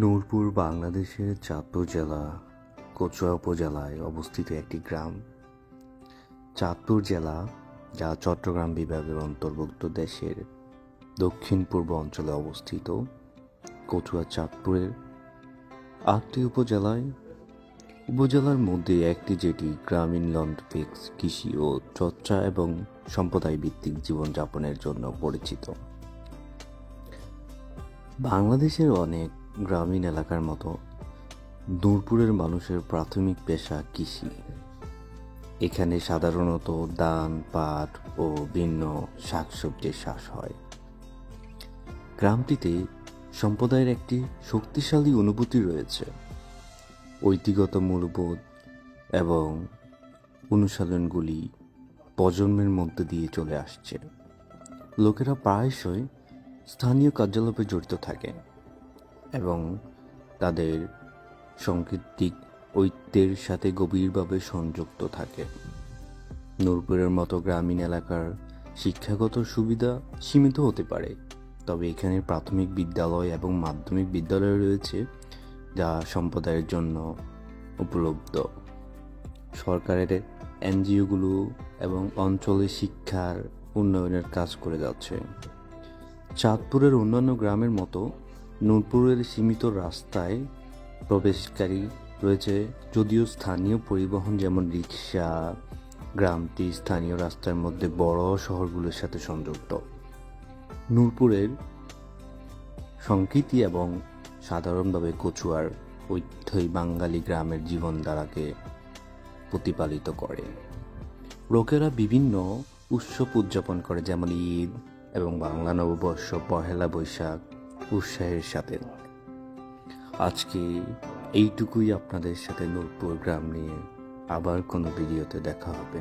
নূরপুর বাংলাদেশের চাঁদপুর জেলা কচুয়া উপজেলায় অবস্থিত একটি গ্রাম। চাঁদপুর জেলা, যা চট্টগ্রাম বিভাগের অন্তর্ভুক্ত, দেশের দক্ষিণ পূর্ব অঞ্চলে অবস্থিত। কচুয়া চাঁদপুরের 8টি উপজেলার মধ্যে একটি, যেটি গ্রামীণ লন্ডভিক কৃষি ও চর্চা এবং সম্প্রদায় ভিত্তিক জীবনযাপনের জন্য পরিচিত। বাংলাদেশের অনেক গ্রামীণ এলাকার মতো নূরপুরের মানুষের প্রাথমিক পেশা কৃষি। এখানে সাধারণত ধান, পাট ও ভিন্ন শাকসবজির চাষ হয়। গ্রামটিতে সম্প্রদায়ের একটি শক্তিশালী অনুভূতি রয়েছে, ঐতিহ্যগত মূল্যবোধ এবং অনুশীলনগুলি প্রজন্মের মধ্যে দিয়ে চলে আসছে। লোকেরা প্রায়শই স্থানীয় কার্যকলাপে জড়িত থাকে এবং তাদের সাংস্কৃতিক ঐতিহ্যের সাথে গভীরভাবে সংযুক্ত থাকে। নূরপুরের মতো গ্রামীণ এলাকার শিক্ষাগত সুবিধা সীমিত হতে পারে, তবে এখানে প্রাথমিক বিদ্যালয় এবং মাধ্যমিক বিদ্যালয় রয়েছে, যা সম্প্রদায়ের জন্য উপলব্ধ। সরকারের এনজিওগুলো এবং অঞ্চলে শিক্ষার উন্নয়নের কাজ করে যাচ্ছে। চাঁদপুরের অন্যান্য গ্রামের মতো নূরপুরের সীমিত রাস্তায় প্রবেশকারী রয়েছে, যদিও স্থানীয় পরিবহন যেমন রিক্সা। গ্রামটি স্থানীয় রাস্তার মধ্যে বড় শহরগুলোর সাথে সংযুক্ত। নূরপুরের সংস্কৃতি এবং সাধারণভাবে কচুয়ার ঐতিহ্যই বাঙালি গ্রামের জীবনধারাকে প্রতিপালিত করে। লোকেরা বিভিন্ন উৎসব উদযাপন করে, যেমন ঈদ এবং বাংলা নববর্ষ, পহেলা বৈশাখ উৎসাহের সাথে। আজকে এইটুকুই আপনাদের সাথে নূরপুর গ্রাম নিয়ে। আবার কোনো ভিডিওতে দেখা হবে।